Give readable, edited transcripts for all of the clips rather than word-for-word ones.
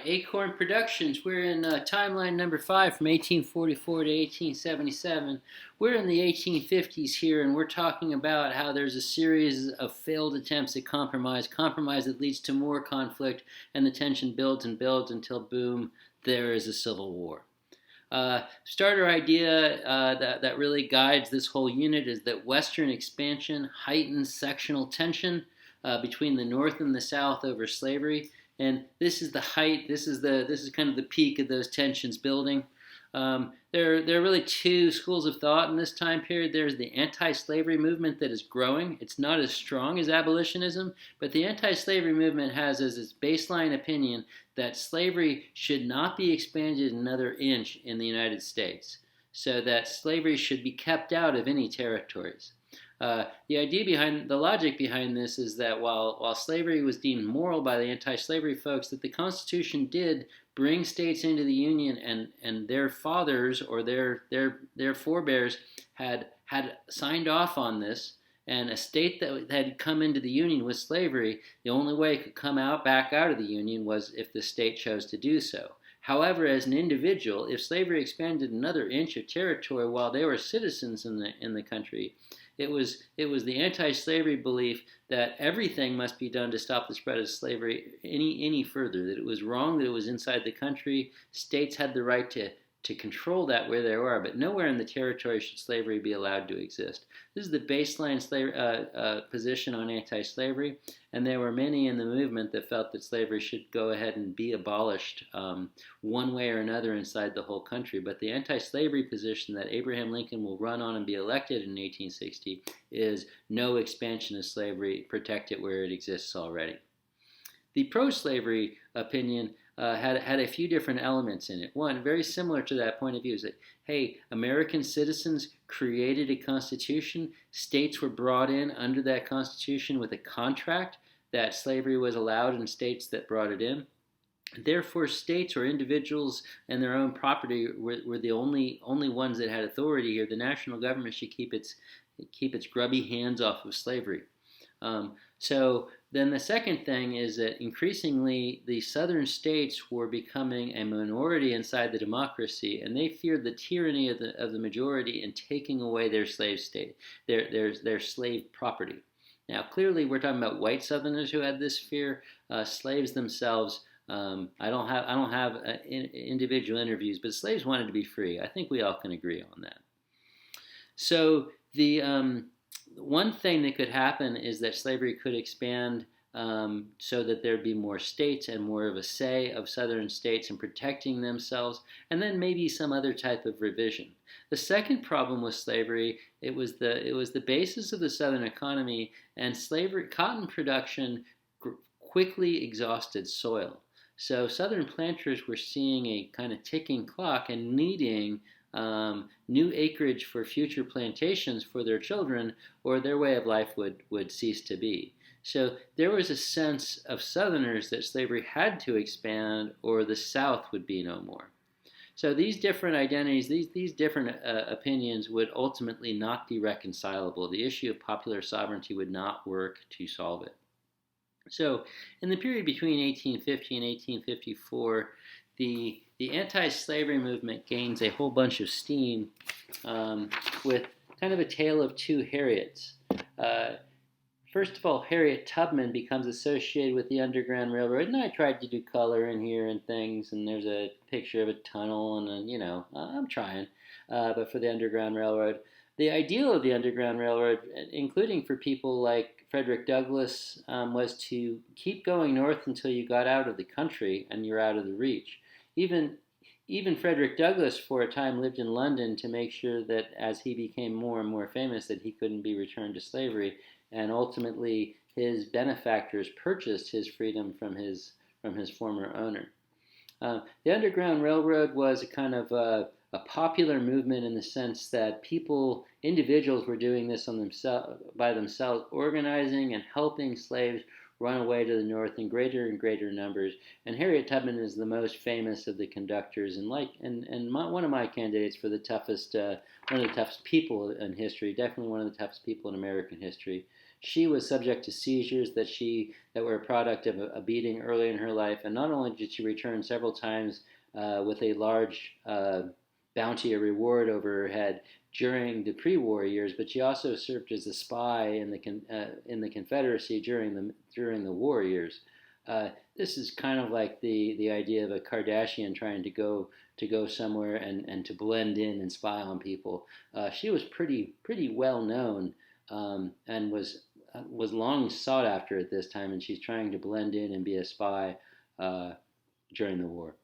Acorn Productions. We're in timeline number 5 from 1844 to 1877. We're in the 1850s here, and we're talking about how there's a series of failed attempts at compromise that leads to more conflict, and the tension builds and builds until, boom, there is a civil war. Starter idea that really guides this whole unit is that Western expansion heightens sectional tension between the North and the South over slavery. And this is the height. This is kind of the peak of those tensions building. There are really two schools of thought in this time period. There's the anti-slavery movement that is growing. It's not as strong as abolitionism, but the anti-slavery movement has as its baseline opinion that slavery should not be expanded another inch in the United States, so that slavery should be kept out of any territories. The logic behind this is that while slavery was deemed moral by the anti-slavery folks, that the Constitution did bring states into the Union, and their fathers or their forebears had signed off on this. And a state that had come into the Union with slavery, the only way it could come back out of the Union was if the state chose to do so. However, as an individual, if slavery expanded another inch of territory while they were citizens in the country, it was the anti-slavery belief that everything must be done to stop the spread of slavery any further, that it was wrong that it was inside the country. States had the right to control that where they were, but nowhere in the territory should slavery be allowed to exist. This is the baseline position on anti-slavery, and there were many in the movement that felt that slavery should go ahead and be abolished one way or another inside the whole country. But the anti-slavery position that Abraham Lincoln will run on and be elected in 1860 is no expansion of slavery, protect it where it exists already. The pro-slavery opinion had a few different elements in it. One, very similar to that point of view, is that, hey, American citizens created a constitution. States were brought in under that constitution with a contract that slavery was allowed in states that brought it in. Therefore, states or individuals and their own property were the only ones that had authority here. The national government should keep its grubby hands off of slavery. So then the second thing is that increasingly the southern states were becoming a minority inside the democracy, and they feared the tyranny of the majority in taking away their slave slave property. Now, clearly, we're talking about white Southerners who had this fear. Slaves themselves, I don't have individual interviews, but slaves wanted to be free. I think we all can agree on that. So the one thing that could happen is that slavery could expand so that there'd be more states and more of a say of southern states in protecting themselves, and then maybe some other type of revision. The second problem with slavery, it was the basis of the southern economy, and cotton production quickly exhausted soil. So southern planters were seeing a kind of ticking clock and needing new acreage for future plantations for their children, or their way of life would cease to be. So there was a sense of Southerners that slavery had to expand, or the South would be no more. So these different identities, these different opinions would ultimately not be reconcilable. The issue of popular sovereignty would not work to solve it. So in the period between 1850 and 1854, the anti-slavery movement gains a whole bunch of steam with kind of a tale of two Harriets. First of all, Harriet Tubman becomes associated with the Underground Railroad, and I tried to do color in here and things, and there's a picture of a tunnel, and I'm trying, but for the Underground Railroad. The ideal of the Underground Railroad, including for people like Frederick Douglass, was to keep going north until you got out of the country and you're out of the reach. Even Frederick Douglass for a time lived in London to make sure that as he became more and more famous that he couldn't be returned to slavery, and ultimately his benefactors purchased his freedom from his former owner. The Underground Railroad was a kind of a popular movement in the sense that individuals were doing this by themselves, organizing and helping slaves run away to the north in greater and greater numbers. And Harriet Tubman is the most famous of the conductors, and one of my candidates for one of the toughest people in history, definitely one of the toughest people in American history. she was subject to seizures that were a product of a beating early in her life, and not only did she return several times with a large bounty or reward over her head during the pre-war years, but she also served as a spy in the Confederacy during the war years. This is kind of like the idea of a Kardashian trying to go somewhere and to blend in and spy on people. She was pretty well known and was long sought after at this time, and she's trying to blend in and be a spy uh, during the war.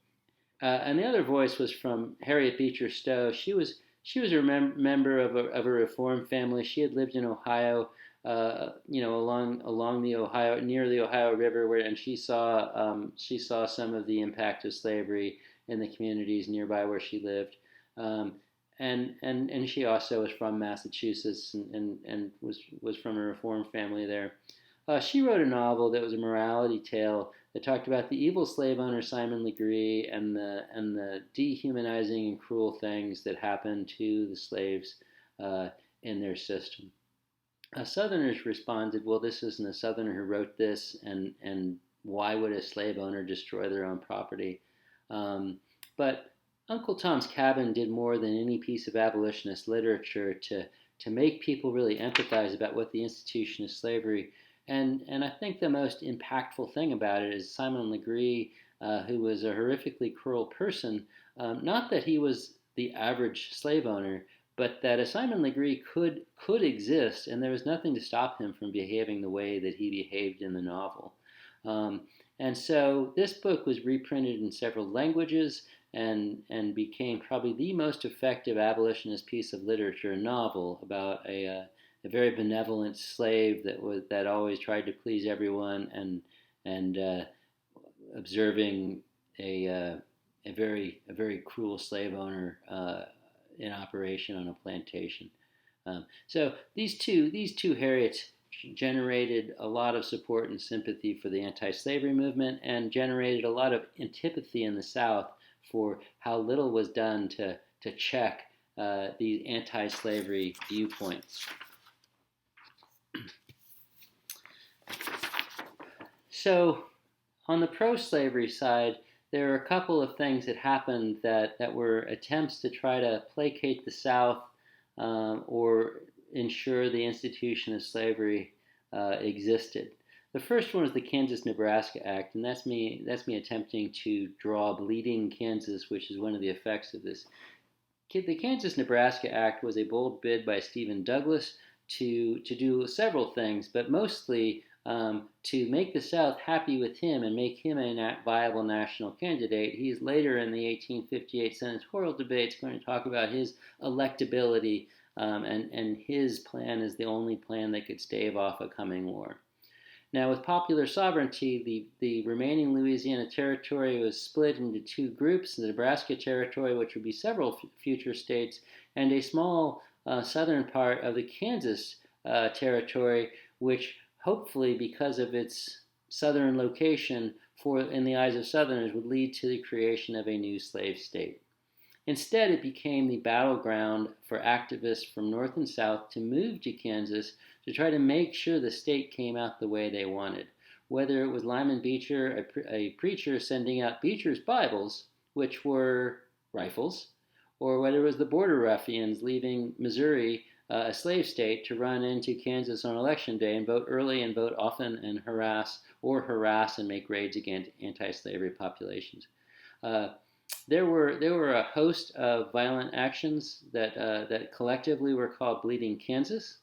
And the other voice was from Harriet Beecher Stowe. She was a member of a Reform family. She had lived in Ohio, along the Ohio near the Ohio River, and she saw some of the impact of slavery in the communities nearby where she lived. Um, and she also was from Massachusetts and was from a Reform family there. She wrote a novel that was a morality tale that talked about the evil slave owner Simon Legree and the dehumanizing and cruel things that happened to the slaves in their system. Southerners responded, "Well, this isn't a Southerner who wrote this, and why would a slave owner destroy their own property?" But Uncle Tom's Cabin did more than any piece of abolitionist literature to make people really empathize about what the institution of slavery. And I think the most impactful thing about it is Simon Legree, who was a horrifically cruel person. Not that he was the average slave owner, but that a Simon Legree could exist, and there was nothing to stop him from behaving the way that he behaved in the novel. And so this book was reprinted in several languages and became probably the most effective abolitionist piece of literature novel about a very benevolent slave that always tried to please everyone and observing a very cruel slave owner in operation on a plantation. So these two Harriets generated a lot of support and sympathy for the anti-slavery movement and generated a lot of antipathy in the South for how little was done to check these anti-slavery viewpoints. So, on the pro-slavery side, there are a couple of things that happened that were attempts to try to placate the South or ensure the institution of slavery existed. The first one was the Kansas-Nebraska Act, and that's me attempting to draw bleeding Kansas, which is one of the effects of this. The Kansas-Nebraska Act was a bold bid by Stephen Douglas to do several things, but mostly to make the South happy with him and make him a viable national candidate. He's later in the 1858 senatorial debates going to talk about his electability, and his plan is the only plan that could stave off a coming war. Now, with popular sovereignty, the remaining Louisiana Territory was split into two groups: the Nebraska Territory, which would be several future states, and a small southern part of the Kansas Territory, which hopefully, because of its southern location, in the eyes of Southerners, would lead to the creation of a new slave state. Instead, it became the battleground for activists from North and South to move to Kansas to try to make sure the state came out the way they wanted. Whether it was Lyman Beecher, a preacher, sending out Beecher's Bibles, which were rifles, or whether it was the border ruffians leaving Missouri, a slave state, to run into Kansas on election day and vote early and vote often and harass and make raids against anti-slavery populations. There were a host of violent actions that collectively were called Bleeding Kansas,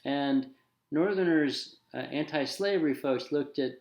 and Northerners, anti-slavery folks, looked at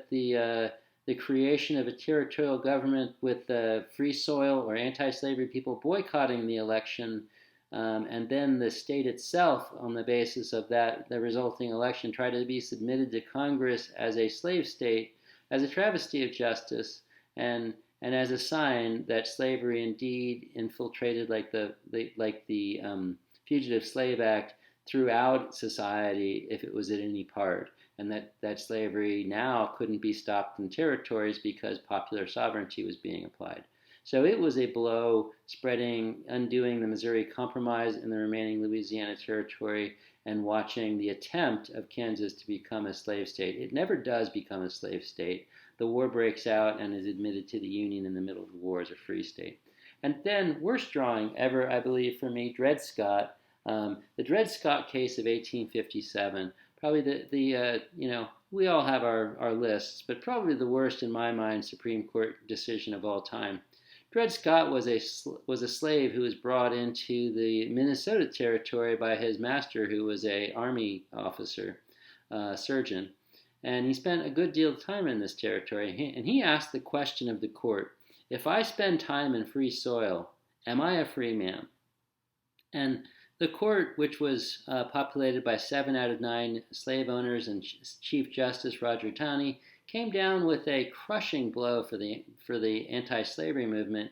the creation of a territorial government with free soil or anti-slavery people boycotting the election, and then the state itself, on the basis of the resulting election, tried to be submitted to Congress as a slave state, as a travesty of justice, and as a sign that slavery indeed infiltrated, like the Fugitive Slave Act, throughout society if it was at any part, and that slavery now couldn't be stopped in territories because popular sovereignty was being applied. So it was a blow undoing the Missouri Compromise in the remaining Louisiana Territory, and watching the attempt of Kansas to become a slave state. It never does become a slave state. The war breaks out and is admitted to the Union in the middle of the war as a free state. And then, worst drawing ever, I believe, for me, Dred Scott. The Dred Scott case of 1857, probably we all have our lists, but probably the worst in my mind Supreme Court decision of all time. Dred Scott was a slave who was brought into the Minnesota Territory by his master, who was an army officer, surgeon, and he spent a good deal of time in this territory. And he asked the question of the court: if I spend time in free soil, am I a free man? And the court, which was populated by 7 out of 9 slave owners and Chief Justice Roger Taney, came down with a crushing blow for the anti-slavery movement,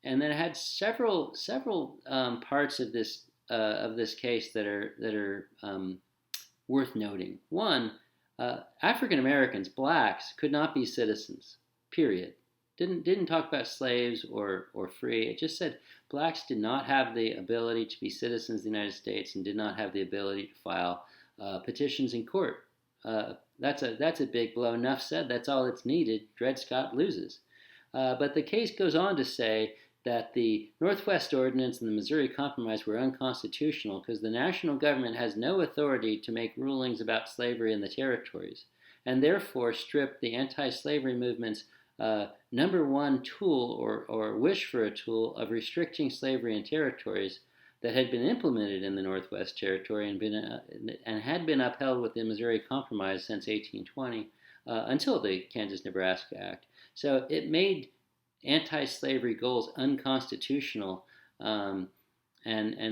and then it had several parts of this case that are worth noting. One, African Americans, blacks, could not be citizens. Period. Didn't talk about slaves or free. It just said blacks did not have the ability to be citizens of the United States and did not have the ability to file petitions in court. That's a big blow. Enough said. That's all that's needed. Dred Scott loses. But the case goes on to say that the Northwest Ordinance and the Missouri Compromise were unconstitutional because the national government has no authority to make rulings about slavery in the territories, and therefore stripped the anti-slavery movement's number one tool or wish for a tool of restricting slavery in territories that had been implemented in the Northwest Territory and had been upheld with the Missouri Compromise since 1820 until the Kansas-Nebraska Act. So it made anti-slavery goals unconstitutional and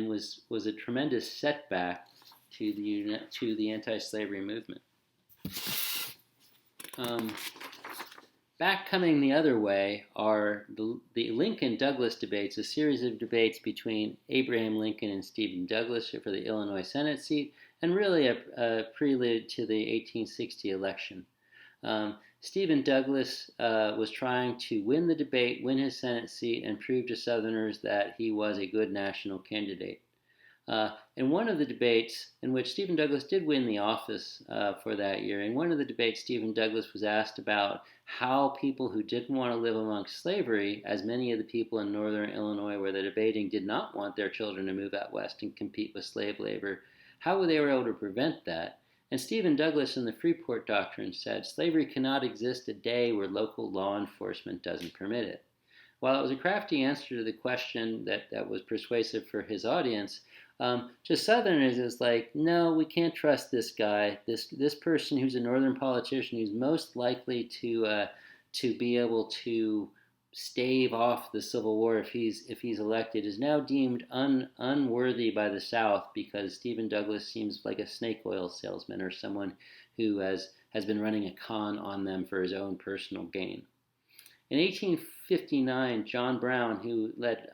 was a tremendous setback to the anti-slavery movement. Back coming the other way are the Lincoln-Douglas debates, a series of debates between Abraham Lincoln and Stephen Douglas for the Illinois Senate seat, and really a prelude to the 1860 election. Stephen Douglas was trying to win the debate, win his Senate seat, and prove to Southerners that he was a good national candidate. In one of the debates, in which Stephen Douglas did win the office for that year, in one of the debates, Stephen Douglas was asked about how people who didn't want to live amongst slavery, as many of the people in northern Illinois where they're debating did not want their children to move out west and compete with slave labor, how they were able to prevent that. And Stephen Douglas in the Freeport Doctrine said, slavery cannot exist a day where local law enforcement doesn't permit it. While it was a crafty answer to the question that was persuasive for his audience, to Southerners it's like, no, we can't trust this guy, this person who's a northern politician who's most likely to be able to stave off the Civil War if he's elected, is now deemed unworthy by the South because Stephen Douglas seems like a snake oil salesman or someone who has been running a con on them for his own personal gain. In 1859, John Brown, who led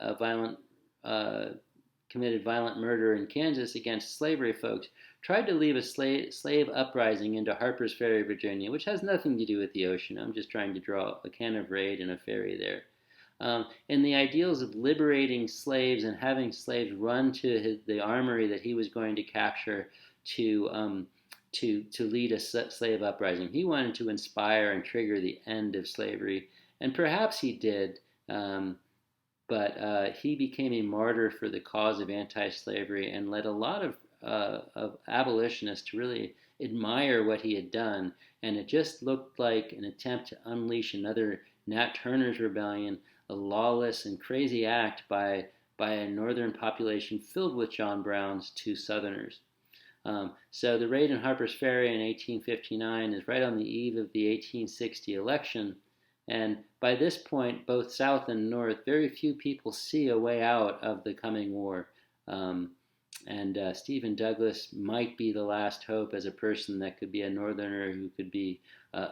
committed violent murder in Kansas against slavery folks, tried to lead a slave uprising into Harper's Ferry, Virginia, which has nothing to do with the ocean. I'm just trying to draw a can of raid and a ferry there. And the ideals of liberating slaves and having slaves run to the armory that he was going to capture to lead a slave uprising. He wanted to inspire and trigger the end of slavery, and perhaps he did. But he became a martyr for the cause of anti-slavery and led a lot of abolitionists to really admire what he had done. And it just looked like an attempt to unleash another Nat Turner's rebellion, a lawless and crazy act by a northern population filled with John Browns to Southerners. So the raid in Harper's Ferry in 1859 is right on the eve of the 1860 election. And by this point, both South and North, very few people see a way out of the coming war. And Stephen Douglas might be the last hope as a person that could be a Northerner who could be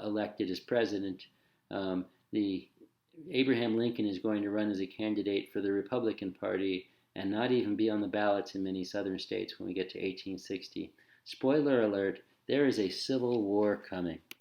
elected as president. Abraham Lincoln is going to run as a candidate for the Republican Party and not even be on the ballots in many southern states when we get to 1860. Spoiler alert, there is a civil war coming.